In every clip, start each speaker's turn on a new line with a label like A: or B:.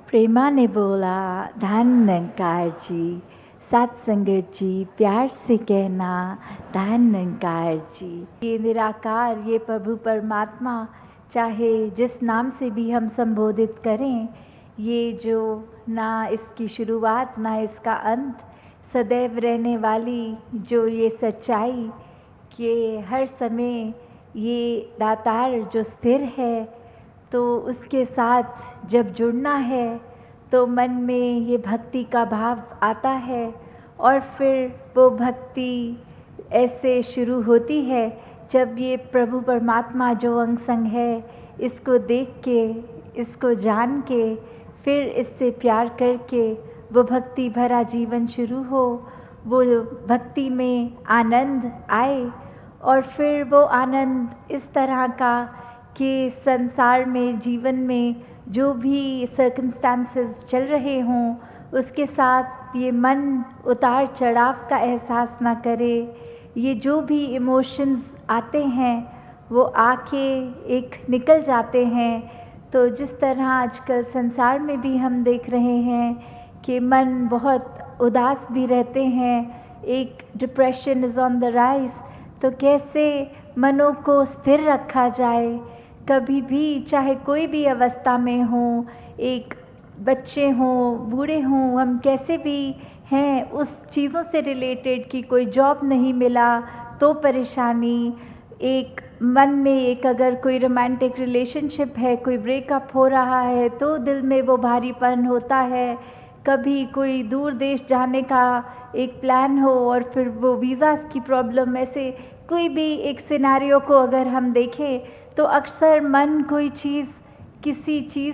A: प्रेमा ने बोला, धन निरंकार जी, सत्संगत जी, प्यार से कहना, धन निरंकार जी। ये निराकार, ये प्रभु परमात्मा, चाहे जिस नाम से भी हम संबोधित करें, ये जो ना इसकी शुरुआत ना इसका अंत, सदैव रहने वाली जो ये सच्चाई कि हर समय ये दातार जो स्थिर है, तो उसके साथ जब जुड़ना है तो मन में ये भक्ति का भाव आता है और फिर वो भक्ति ऐसे शुरू होती है जब ये प्रभु परमात्मा जो अंग संग है, इसको देख के, इसको जान के, फिर इससे प्यार करके वो भक्ति भरा जीवन शुरू हो, वो भक्ति में आनंद आए और फिर वो आनंद इस तरह का कि संसार में, जीवन में जो भी सर्कमस्टांसेस चल रहे हों, उसके साथ ये मन उतार चढ़ाव का एहसास ना करे। ये जो भी इमोशंस आते हैं वो आके एक निकल जाते हैं। तो जिस तरह आजकल संसार में भी हम देख रहे हैं कि मन बहुत उदास भी रहते हैं, एक depression is on the rise, तो कैसे मनों को स्थिर रखा जाए। कभी भी चाहे कोई भी अवस्था में हो, एक बच्चे हों, बूढ़े हों, हम कैसे भी हैं, उस चीज़ों से रिलेटेड कि कोई जॉब नहीं मिला तो परेशानी, एक मन में एक अगर कोई रोमांटिक रिलेशनशिप है, कोई ब्रेकअप हो रहा है तो दिल में वो भारीपन होता है। कभी कोई दूर देश जाने का एक प्लान हो और फिर वो वीज़ास की प्रॉब्लम, ऐसे कोई भी एक सिनेरियो को अगर हम देखें तो अक्सर मन कोई चीज़,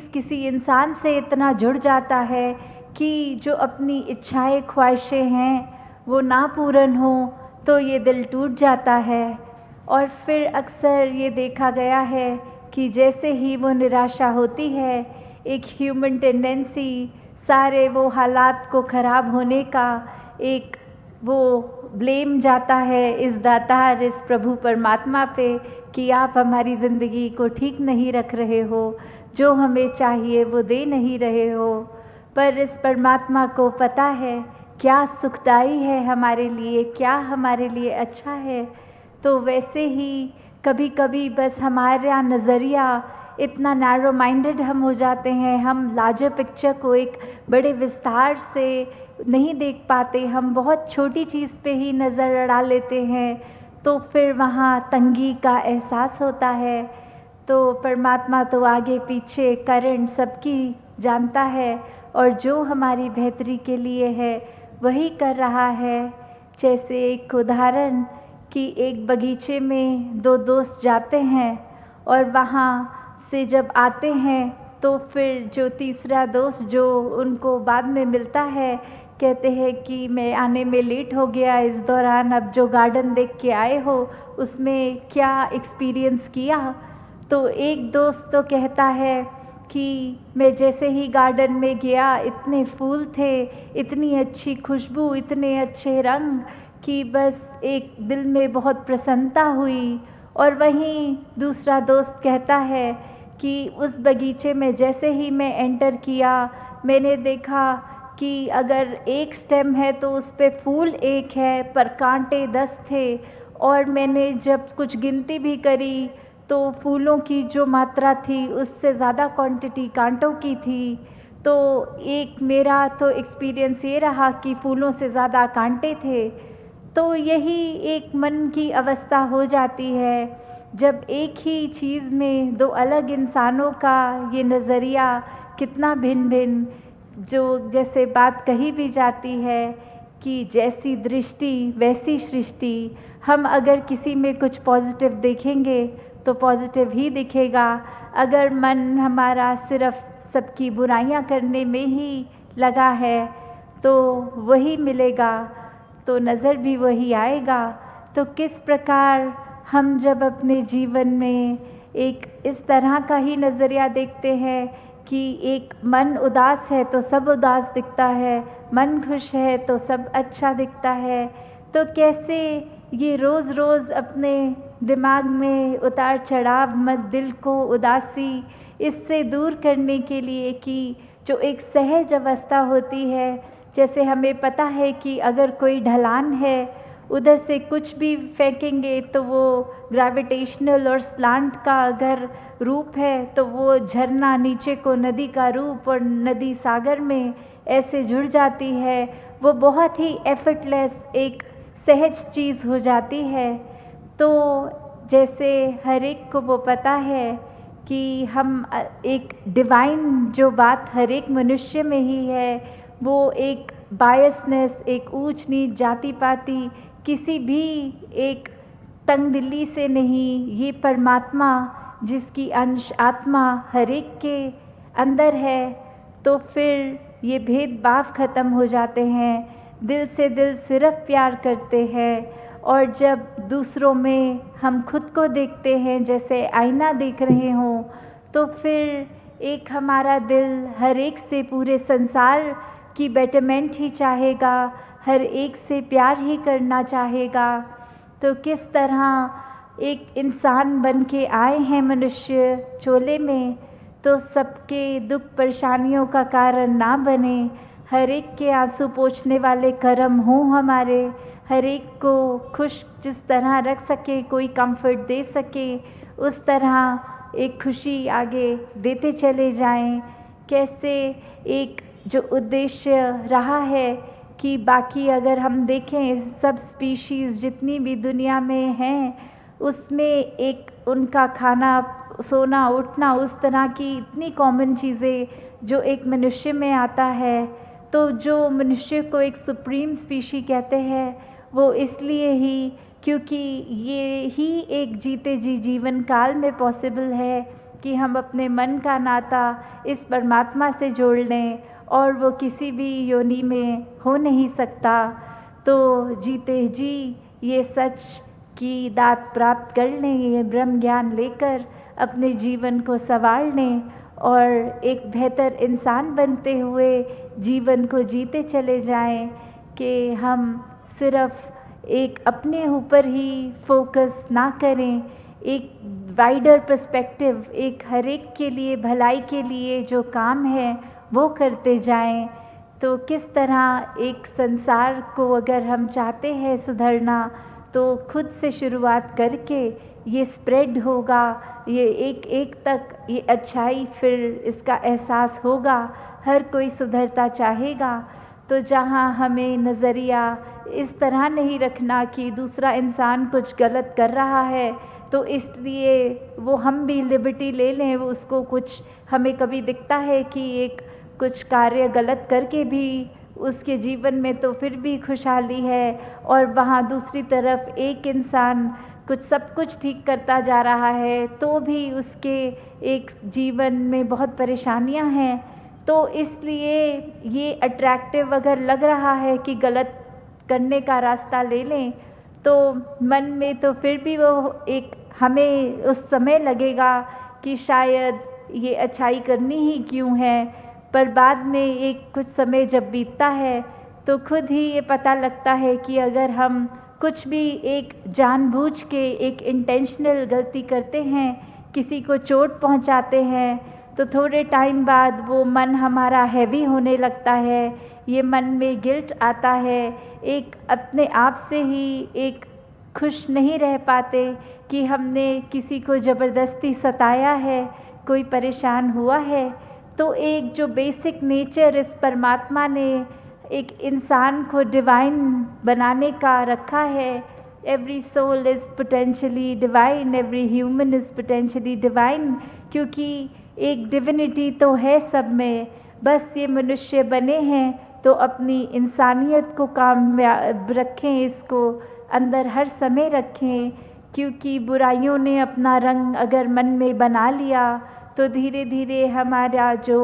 A: किसी इंसान से इतना जुड़ जाता है कि जो अपनी इच्छाएं ख्वाहिशें हैं वो ना पूर्ण हो तो ये दिल टूट जाता है। और फिर अक्सर ये देखा गया है कि जैसे ही वो निराशा होती है, एक ह्यूमन टेंडेंसी सारे वो हालात को ख़राब होने का एक वो ब्लेम जाता है इस दातार, इस प्रभु परमात्मा पे कि आप हमारी ज़िंदगी को ठीक नहीं रख रहे हो, जो हमें चाहिए वो दे नहीं रहे हो। पर इस परमात्मा को पता है क्या सुखदाई है हमारे लिए, क्या हमारे लिए अच्छा है। तो वैसे ही कभी कभी बस हमारा नज़रिया इतना नैरो माइंडेड हम हो जाते हैं, हम लार्जर पिक्चर को एक बड़े विस्तार से नहीं देख पाते, हम बहुत छोटी चीज़ पे ही नज़र अड़ा लेते हैं, तो फिर वहाँ तंगी का एहसास होता है। तो परमात्मा तो आगे पीछे करंट सबकी जानता है और जो हमारी बेहतरी के लिए है वही कर रहा है। जैसे एक उदाहरण कि एक बगीचे में दो दोस्त जाते हैं और वहाँ से जब आते हैं तो फिर जो तीसरा दोस्त जो उनको बाद में मिलता है, कहते हैं कि मैं आने में लेट हो गया, इस दौरान अब जो गार्डन देख के आए हो उसमें क्या एक्सपीरियंस किया। तो एक दोस्त तो कहता है कि मैं जैसे ही गार्डन में गया, इतने फूल थे, इतनी अच्छी खुशबू, इतने अच्छे रंग कि बस एक दिल में बहुत प्रसन्नता हुई। और वहीं दूसरा दोस्त कहता है कि उस बगीचे में जैसे ही मैं एंटर किया, मैंने देखा कि अगर एक स्टेम है तो उस पे फूल एक है पर कांटे 10 थे, और मैंने जब कुछ गिनती भी करी तो फूलों की जो मात्रा थी उससे ज़्यादा क्वांटिटी कांटों की थी। तो एक मेरा तो एक्सपीरियंस ये रहा कि फूलों से ज़्यादा कांटे थे। तो यही एक मन की अवस्था हो जाती है जब एक ही चीज़ में दो अलग इंसानों का ये नज़रिया कितना भिन्न भिन्न, जो जैसे बात कही भी जाती है कि जैसी दृष्टि वैसी सृष्टि। हम अगर किसी में कुछ पॉजिटिव देखेंगे तो पॉजिटिव ही दिखेगा, अगर मन हमारा सिर्फ सबकी बुराइयां करने में ही लगा है तो वही मिलेगा, तो नज़र भी वही आएगा। तो किस प्रकार हम जब अपने जीवन में एक इस तरह का ही नज़रिया देखते हैं कि एक मन उदास है तो सब उदास दिखता है, मन खुश है तो सब अच्छा दिखता है, तो कैसे ये रोज़ रोज़ अपने दिमाग में उतार चढ़ाव, मत दिल को उदासी इससे दूर करने के लिए कि जो एक सहज अवस्था होती है। जैसे हमें पता है कि अगर कोई ढलान है, उधर से कुछ भी फेंकेंगे तो वो ग्रेविटेशनल और स्लांट का अगर रूप है तो वो झरना नीचे को नदी का रूप और नदी सागर में ऐसे जुड़ जाती है। वो बहुत ही एफर्टलेस एक सहज चीज़ हो जाती है। तो जैसे हर एक को वो पता है कि हम एक डिवाइन जो बात हर एक मनुष्य में ही है, वो एक बायसनेस, एक ऊंच नीच, जाति पाति, किसी भी एक तंगदिली से नहीं, ये परमात्मा जिसकी अंश आत्मा हर एक के अंदर है, तो फिर ये भेदभाव ख़त्म हो जाते हैं। दिल से दिल सिर्फ प्यार करते हैं। और जब दूसरों में हम खुद को देखते हैं जैसे आईना देख रहे हों, तो फिर एक हमारा दिल हर एक से पूरे संसार की बेटरमेंट ही चाहेगा, हर एक से प्यार ही करना चाहेगा। तो किस तरह एक इंसान बन के आए हैं मनुष्य चोले में, तो सबके दुख परेशानियों का कारण ना बने, हर एक के आंसू पोंछने वाले कर्म हों हमारे, हर एक को खुश जिस तरह रख सके, कोई कंफर्ट दे सके, उस तरह एक खुशी आगे देते चले जाएं। कैसे एक जो उद्देश्य रहा है कि बाकी अगर हम देखें सब स्पीशीज़ जितनी भी दुनिया में हैं, उसमें एक उनका खाना, सोना, उठना, उस तरह की इतनी कॉमन चीज़ें जो एक मनुष्य में आता है। तो जो मनुष्य को एक सुप्रीम स्पीशी कहते हैं, वो इसलिए ही क्योंकि ये ही एक जीते जी जीवन काल में पॉसिबल है कि हम अपने मन का नाता इस परमात्मा से जोड़ लें, और वो किसी भी योनि में हो नहीं सकता। तो जीते जी ये सच की दात प्राप्त कर लें, ये ब्रह्म ज्ञान लेकर अपने जीवन को संवार लें और एक बेहतर इंसान बनते हुए जीवन को जीते चले जाएं कि हम सिर्फ एक अपने ऊपर ही फोकस ना करें, एक वाइडर पर्सपेक्टिव, एक हर एक के लिए भलाई के लिए जो काम है वो करते जाएं। तो किस तरह एक संसार को अगर हम चाहते हैं सुधरना, तो खुद से शुरुआत करके ये स्प्रेड होगा, ये एक एक तक ये अच्छाई फिर इसका एहसास होगा, हर कोई सुधरता चाहेगा। तो जहाँ हमें नज़रिया इस तरह नहीं रखना कि दूसरा इंसान कुछ गलत कर रहा है तो इसलिए वो हम भी लिबर्टी ले लें, वो उसको कुछ हमें कभी दिखता है कि एक कुछ कार्य गलत करके भी उसके जीवन में तो फिर भी खुशहाली है, और वहाँ दूसरी तरफ एक इंसान कुछ सब कुछ ठीक करता जा रहा है तो भी उसके एक जीवन में बहुत परेशानियां हैं। तो इसलिए ये अट्रैक्टिव अगर लग रहा है कि गलत करने का रास्ता ले लें, तो मन में तो फिर भी वो एक हमें उस समय लगेगा कि शायद ये अच्छाई करनी ही क्यों है, पर बाद में एक कुछ समय जब बीतता है तो खुद ही ये पता लगता है कि अगर हम कुछ भी एक जानबूझ के एक इंटेंशनल गलती करते हैं, किसी को चोट पहुंचाते हैं, तो थोड़े टाइम बाद वो मन हमारा हैवी होने लगता है, ये मन में गिल्ट आता है, एक अपने आप से ही एक खुश नहीं रह पाते कि हमने किसी को ज़बरदस्ती सताया है, कोई परेशान हुआ है। तो एक जो बेसिक नेचर इस परमात्मा ने एक इंसान को डिवाइन बनाने का रखा है, every soul is potentially divine, every human is potentially divine, क्योंकि एक डिविनिटी तो है सब में, बस ये मनुष्य बने हैं तो अपनी इंसानियत को कामयाब रखें, इसको अंदर हर समय रखें, क्योंकि बुराइयों ने अपना रंग अगर मन में बना लिया तो धीरे धीरे हमारा जो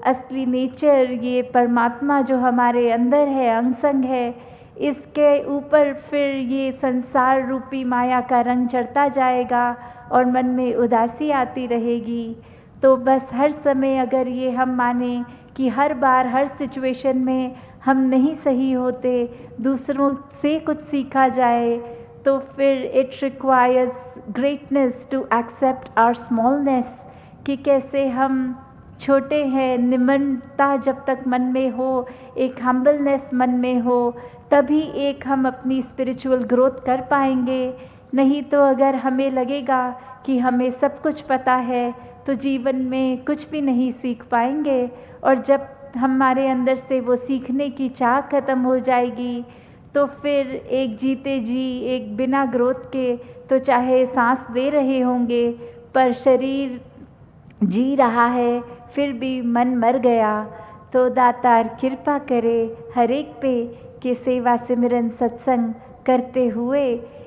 A: असली नेचर, ये परमात्मा जो हमारे अंदर है, अंग-संग है, इसके ऊपर फिर ये संसार रूपी माया का रंग चढ़ता जाएगा और मन में उदासी आती रहेगी। तो बस हर समय अगर ये हम माने कि हर बार हर सिचुएशन में हम नहीं सही होते, दूसरों से कुछ सीखा जाए, तो फिर it requires greatness to accept our smallness, कि कैसे हम छोटे हैं, निम्नता जब तक मन में हो, एक हम्बलनेस मन में हो, तभी एक हम अपनी स्पिरिचुअल ग्रोथ कर पाएंगे। नहीं तो अगर हमें लगेगा कि हमें सब कुछ पता है तो जीवन में कुछ भी नहीं सीख पाएंगे। और जब हमारे अंदर से वो सीखने की चाह ख़त्म हो जाएगी तो फिर एक जीते जी, एक बिना ग्रोथ के तो चाहे सांस दे रहे होंगे पर शरीर जी रहा है, फिर भी मन मर गया। तो दातार कृपा करे हर एक पे कि सेवा सिमरन सत्संग करते हुए,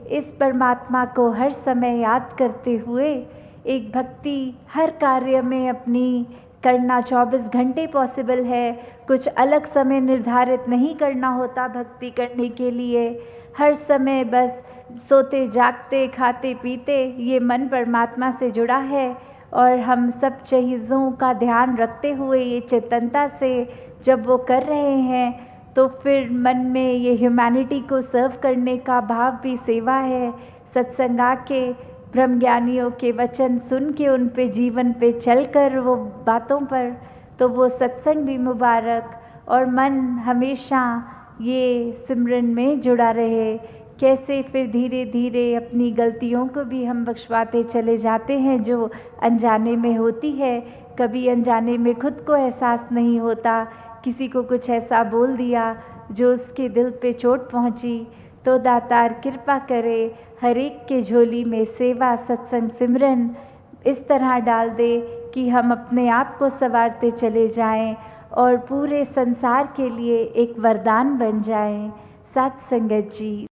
A: इस परमात्मा को हर समय याद करते हुए, एक भक्ति हर कार्य में अपनी करना 24 घंटे पॉसिबल है। कुछ अलग समय निर्धारित नहीं करना होता भक्ति करने के लिए। हर समय बस सोते जागते खाते पीते ये मन परमात्मा से जुड़ा है। और हम सब चीज़ों का ध्यान रखते हुए ये चेतनता से जब वो कर रहे हैं तो फिर मन में ये ह्यूमैनिटी को सर्व करने का भाव भी सेवा है। सत्संग आके ब्रह्म ज्ञानियों के वचन सुन के उन पे जीवन पे चलकर वो बातों पर, तो वो सत्संग भी मुबारक और मन हमेशा ये सिमरन में जुड़ा रहे। कैसे फिर धीरे धीरे अपनी गलतियों को भी हम बख्शवाते चले जाते हैं जो अनजाने में होती है। कभी अनजाने में खुद को एहसास नहीं होता, किसी को कुछ ऐसा बोल दिया जो उसके दिल पे चोट पहुंची। तो दातार कृपा करे हर एक के झोली में सेवा सत्संग सिमरन इस तरह डाल दे कि हम अपने आप को संवारते चले जाएं और पूरे संसार के लिए एक वरदान बन जाएं। सत्संगत जी।